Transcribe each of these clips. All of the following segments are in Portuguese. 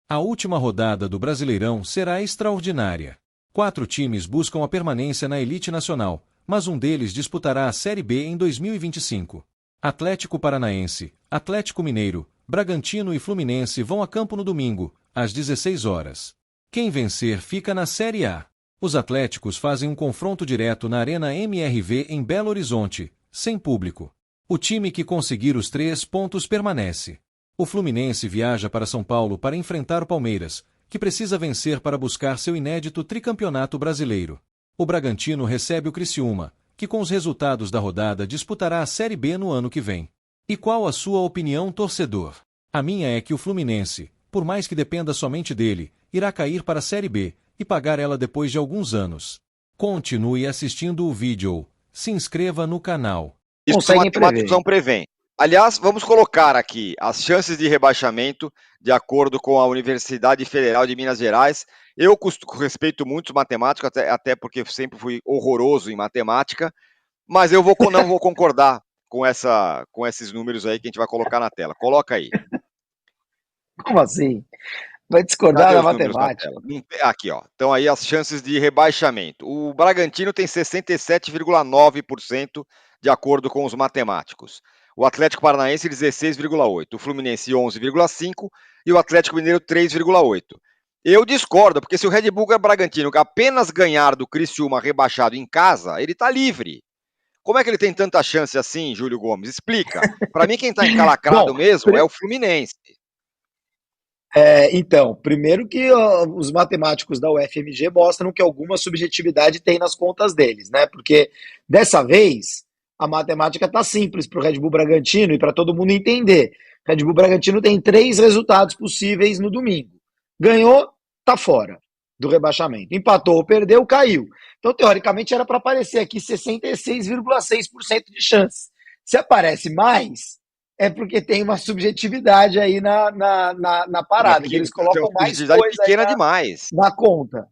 A última rodada do Brasileirão será extraordinária. 4 times buscam a permanência na elite nacional, mas um deles disputará a Série B em 2025. Atlético Paranaense, Atlético Mineiro, Bragantino e Fluminense vão a campo no domingo, às 16 horas. Quem vencer fica na Série A. Os atléticos fazem um confronto direto na Arena MRV em Belo Horizonte, sem público. O time que conseguir os 3 pontos permanece. O Fluminense viaja para São Paulo para enfrentar o Palmeiras, que precisa vencer para buscar seu inédito tricampeonato brasileiro. O Bragantino recebe o Criciúma, que com os resultados da rodada disputará a Série B no ano que vem. E qual a sua opinião, torcedor? A minha é que o Fluminense, por mais que dependa somente dele, irá cair para a Série B e pagar ela depois de alguns anos. Continue assistindo o vídeo. Se inscreva no canal. Isso os matemáticos não prevêem. Aliás, vamos colocar aqui as chances de rebaixamento de acordo com a Universidade Federal de Minas Gerais. Eu respeito muito os matemáticos, até porque sempre fui horroroso em matemática, mas eu não vou concordar com esses números aí que a gente vai colocar na tela. Coloca aí. Como assim? Vai discordar da matemática. Aqui, ó. Então aí as chances de rebaixamento. O Bragantino tem 67,9% de acordo com os matemáticos. O Atlético Paranaense 16,8%, o Fluminense 11,5% e o Atlético Mineiro 3,8%. Eu discordo, porque se o Red Bull Bragantino apenas ganhar do Criciúma rebaixado em casa, ele está livre. Como é que ele tem tanta chance assim, Júlio Gomes? Explica. Para mim, quem está encalacrado mesmo é o Fluminense. Então, primeiro que os matemáticos da UFMG mostram que alguma subjetividade tem nas contas deles, né? Porque dessa vez a matemática está simples para o Red Bull Bragantino e para todo mundo entender. Red Bull Bragantino tem 3 resultados possíveis no domingo. Ganhou, tá fora do rebaixamento. Empatou ou perdeu, caiu. Então, teoricamente, era para aparecer aqui 66,6% de chance. Se aparece mais, é porque tem uma subjetividade aí na parada, que eles colocam mais coisa pequena demais na conta.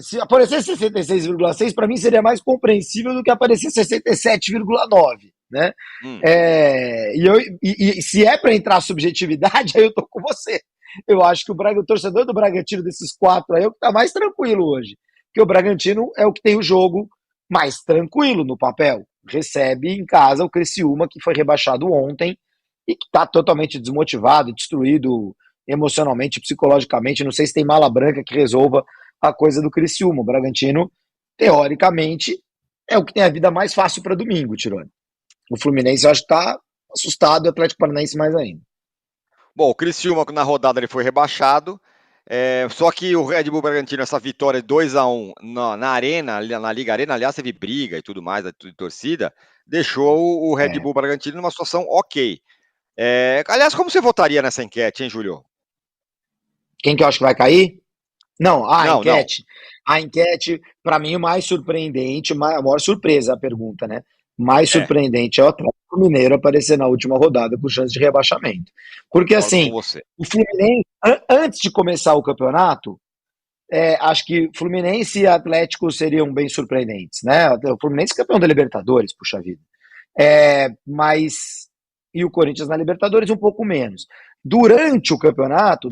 Se aparecer 66,6, para mim seria mais compreensível do que aparecer 67,9, né? E se é para entrar subjetividade, aí eu tô com você. Eu acho que o torcedor do Bragantino, desses 4 aí, é o que tá mais tranquilo hoje. Porque o Bragantino é o que tem o jogo mais tranquilo no papel. Recebe em casa o Criciúma, que foi rebaixado ontem e que está totalmente desmotivado, destruído emocionalmente, psicologicamente. Não sei se tem mala branca que resolva a coisa do Criciúma. O Bragantino, teoricamente, é o que tem a vida mais fácil para domingo, Tirone. O Fluminense, eu acho que está assustado, o Atlético Paranaense mais ainda. Bom, o Criciúma na rodada ele foi rebaixado, só que o Red Bull Bragantino, essa vitória 2-1 na Arena, na Liga Arena, aliás, teve briga e tudo mais, de torcida, deixou o Red Bull Bragantino numa situação ok. Aliás, como você votaria nessa enquete, hein, Júlio? Quem que eu acho que vai cair? Enquete. A enquete, para mim, o mais surpreendente, a maior surpresa a pergunta, né? Mais surpreendente é o Atlético Mineiro aparecer na última rodada com chance de rebaixamento. Porque, assim, o Fluminense, antes de começar o campeonato, acho que Fluminense e Atlético seriam bem surpreendentes, né? O Fluminense é campeão da Libertadores, puxa vida. E o Corinthians na Libertadores um pouco menos. Durante o campeonato,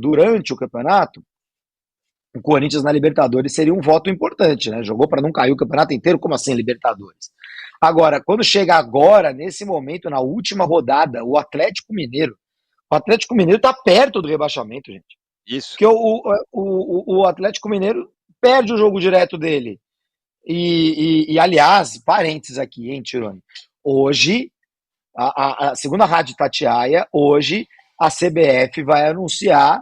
o Corinthians na Libertadores seria um voto importante, né? Jogou para não cair o campeonato inteiro, como assim Libertadores? Agora, quando chega agora, nesse momento, na última rodada, o Atlético Mineiro está perto do rebaixamento, gente. Isso. Porque o Atlético Mineiro perde o jogo direto dele. Aliás, parênteses aqui, hein, Tirone? Hoje, segundo a Rádio Itatiaia, hoje a CBF vai anunciar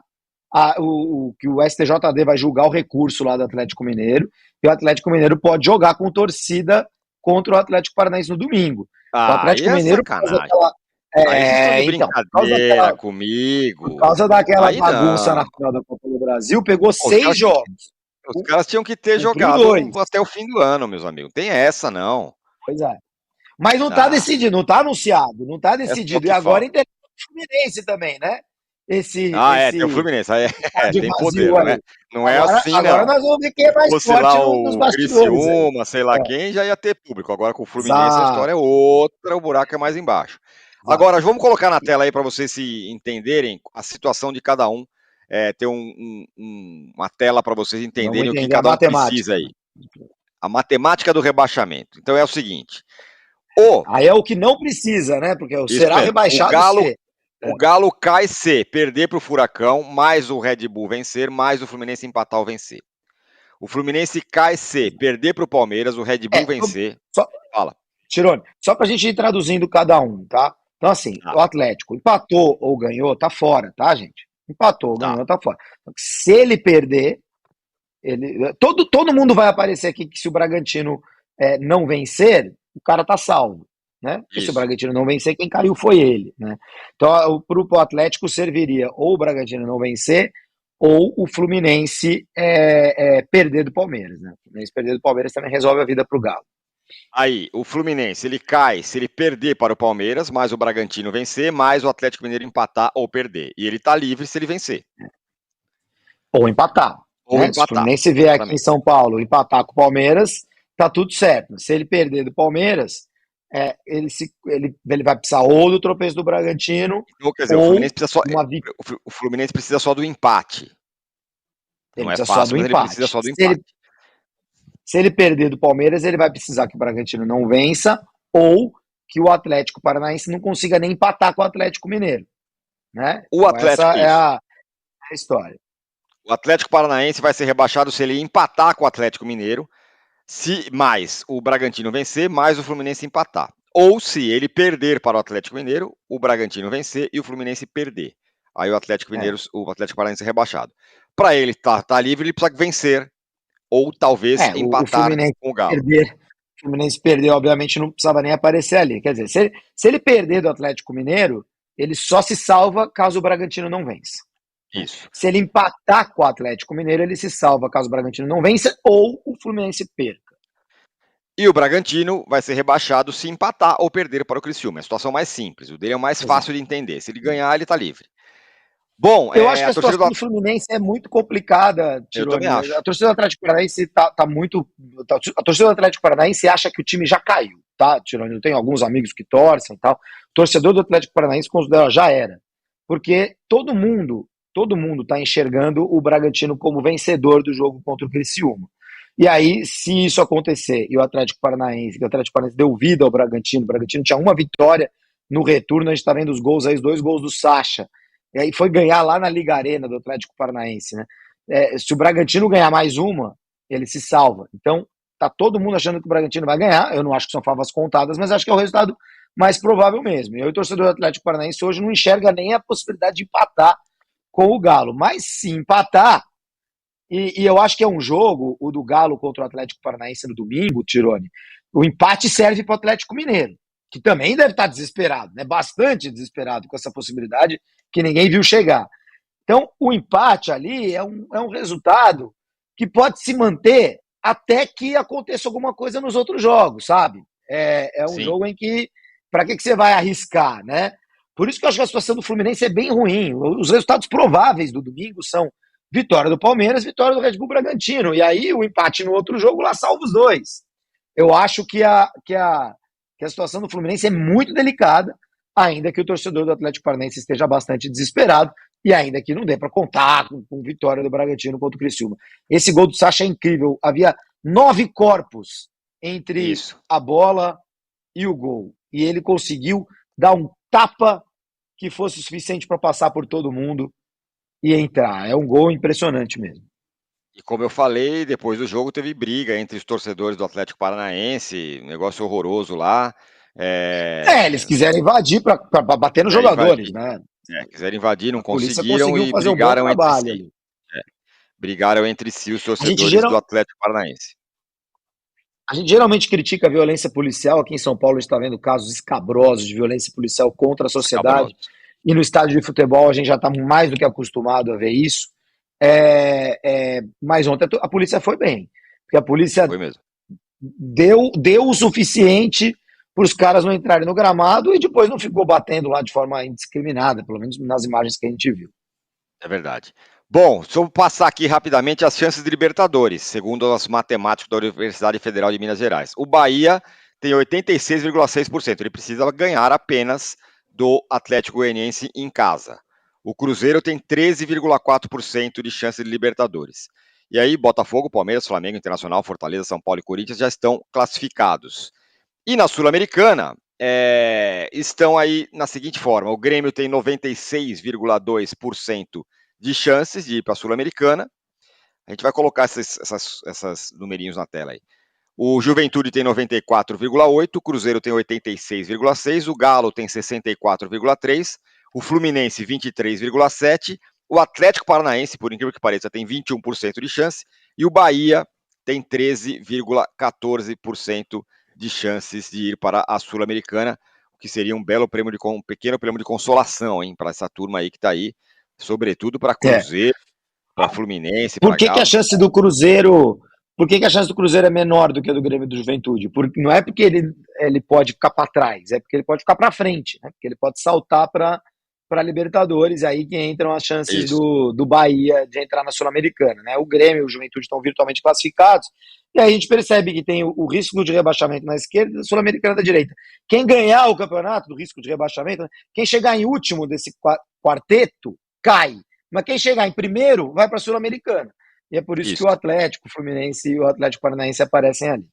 que o STJD vai julgar o recurso lá do Atlético Mineiro, e o Atlético Mineiro pode jogar com torcida contra o Atlético Paranaense no domingo. O Atlético Mineiro faz aquela... brincadeira comigo. Por causa daquela bagunça na final da Copa do Brasil, pegou 6 jogos. Os caras tinham que ter jogado até o fim do ano, meus amigos. Tem essa, não. Pois é. Mas não tá decidido, não tá anunciado, não tá decidido. E agora interessa o Fluminense também, né? Tem o Fluminense, tem poder, né? Não é assim, não. Agora nós vamos ver quem é mais forte nos bastidores. Criciúma, sei lá quem, já ia ter público. Agora com o Fluminense a história é outra, o buraco é mais embaixo. Agora, vamos colocar na tela aí para vocês se entenderem a situação de cada um. Ter uma tela para vocês entenderem o que cada um precisa aí. A matemática do rebaixamento. Então é o seguinte. Aí é o que não precisa, né? Porque será rebaixado C. O Galo cai C, perder para o Furacão, mais o Red Bull vencer, mais o Fluminense empatar ou vencer. O Fluminense cai C, perder para o Palmeiras, o Red Bull vencer. Fala. Tirone, só para a gente ir traduzindo cada um, tá? Então, assim, o Atlético empatou ou ganhou, tá fora, tá, gente? Empatou ou ganhou, tá fora. Então, se ele perder, todo mundo vai aparecer aqui que se o Bragantino não vencer, o cara tá salvo, né? Porque se o Bragantino não vencer, quem caiu foi ele, né? Então, pro Atlético serviria ou o Bragantino não vencer ou o Fluminense perder do Palmeiras, né? O Fluminense perder do Palmeiras também resolve a vida pro Galo. Aí, o Fluminense, ele cai se ele perder para o Palmeiras, mais o Bragantino vencer, mais o Atlético Mineiro empatar ou perder. E ele tá livre se ele vencer. Ou empatar. Se o Fluminense vier aqui em São Paulo empatar com o Palmeiras, tá tudo certo. Se ele perder do Palmeiras, ele vai precisar ou do tropeço do Bragantino, então, quer dizer, ou o Fluminense precisa só do empate. Não é fácil, mas ele precisa só do empate. Se ele perder do Palmeiras, ele vai precisar que o Bragantino não vença ou que o Atlético Paranaense não consiga nem empatar com o Atlético Mineiro, né? Essa é a história. O Atlético Paranaense vai ser rebaixado se ele empatar com o Atlético Mineiro, se mais o Bragantino vencer, mais o Fluminense empatar. Ou se ele perder para o Atlético Mineiro, o Bragantino vencer e o Fluminense perder. Aí o Atlético Paranaense é rebaixado. Para ele estar livre, ele precisa vencer ou talvez empatar com o Galo. O Fluminense perder, obviamente, não precisava nem aparecer ali. Quer dizer, se ele perder do Atlético Mineiro, ele só se salva caso o Bragantino não vença. Isso. Se ele empatar com o Atlético Mineiro, ele se salva caso o Bragantino não vença ou o Fluminense perca. E o Bragantino vai ser rebaixado se empatar ou perder para o Criciúma. É a situação mais simples. O dele é o mais fácil de entender. Se ele ganhar, ele está livre. Bom, eu acho que a situação do Fluminense é muito complicada, Tirone. Eu também acho. A torcida do Atlético Paranaense tá muito... A torcida do Atlético Paranaense acha que o time já caiu, tá, Tirone? Eu tenho alguns amigos que torcem e tal. O torcedor do Atlético Paranaense considera já era. Porque todo mundo tá enxergando o Bragantino como vencedor do jogo contra o Criciúma. E aí, se isso acontecer e o Atlético Paranaense deu vida ao Bragantino, o Bragantino tinha uma vitória no retorno, a gente tá vendo os gols aí, os 2 gols do Sacha. E aí foi ganhar lá na Liga Arena do Atlético Paranaense, né? Se o Bragantino ganhar mais uma, ele se salva. Então, tá todo mundo achando que o Bragantino vai ganhar. Eu não acho que são favas contadas, mas acho que é o resultado mais provável mesmo. E o torcedor do Atlético Paranaense hoje não enxerga nem a possibilidade de empatar com o Galo. Mas se empatar, e eu acho que é um jogo, o do Galo contra o Atlético Paranaense no domingo, Tirone, o empate serve para o Atlético Mineiro, que também deve estar desesperado, né? Bastante desesperado com essa possibilidade que ninguém viu chegar. Então, o empate ali é um resultado que pode se manter até que aconteça alguma coisa nos outros jogos, sabe? É um jogo em que, para que você vai arriscar, né? Por isso que eu acho que a situação do Fluminense é bem ruim. Os resultados prováveis do domingo são vitória do Palmeiras, vitória do Red Bull Bragantino. E aí o empate no outro jogo lá salva os dois. Eu acho que a situação do Fluminense é muito delicada, ainda que o torcedor do Atlético Paranaense esteja bastante desesperado e ainda que não dê para contar com vitória do Bragantino contra o Criciúma. Esse gol do Sacha é incrível. Havia 9 corpos entre a bola e o gol. E ele conseguiu dar um tapa que fosse o suficiente para passar por todo mundo e entrar. É um gol impressionante mesmo. E como eu falei, depois do jogo teve briga entre os torcedores do Atlético Paranaense, um negócio horroroso lá. Eles quiseram invadir para bater nos jogadores, né? Quiseram invadir, não conseguiram e brigaram entre si. Brigaram entre si os torcedores do Atlético Paranaense. A gente geralmente critica a violência policial. Aqui em São Paulo a gente está vendo casos escabrosos de violência policial contra a sociedade. E no estádio de futebol a gente já está mais do que acostumado a ver isso. Mas ontem a polícia foi bem. Porque a polícia deu o suficiente para os caras não entrarem no gramado e depois não ficou batendo lá de forma indiscriminada, pelo menos nas imagens que a gente viu. É verdade. Bom, só vou passar aqui rapidamente as chances de Libertadores, segundo os matemáticos da Universidade Federal de Minas Gerais. O Bahia tem 86,6%, ele precisa ganhar apenas do Atlético Goianiense em casa. O Cruzeiro tem 13,4% de chance de Libertadores. E aí, Botafogo, Palmeiras, Flamengo, Internacional, Fortaleza, São Paulo e Corinthians já estão classificados. E na Sul-Americana, estão aí na seguinte forma: o Grêmio tem 96,2% de chances de ir para a Sul-Americana. A gente vai colocar essas numerinhos na tela aí. O Juventude tem 94,8%, o Cruzeiro tem 86,6%, o Galo tem 64,3%, o Fluminense 23,7%, o Atlético Paranaense, por incrível que pareça, tem 21% de chance, e o Bahia tem 13,14% de chances de ir para a Sul-Americana, o que seria um pequeno prêmio de consolação, hein, para essa turma aí que está aí, sobretudo para Cruzeiro, para Fluminense, para Galo. A chance do Cruzeiro... Por que a chance do Cruzeiro é menor do que a do Grêmio e do Juventude? Não é porque ele pode ficar para trás, é porque ele pode ficar para frente, né? Porque ele pode saltar para Libertadores, aí que entram as chances do Bahia de entrar na Sul-Americana, né? O Grêmio e o Juventude estão virtualmente classificados, e aí a gente percebe que tem o risco de rebaixamento na esquerda e da Sul-Americana da direita. Quem ganhar o campeonato do risco de rebaixamento, quem chegar em último desse quarteto, cai. Mas quem chegar em primeiro, vai para a Sul-Americana. E é por isso que o Atlético, o Fluminense e o Atlético Paranaense aparecem ali.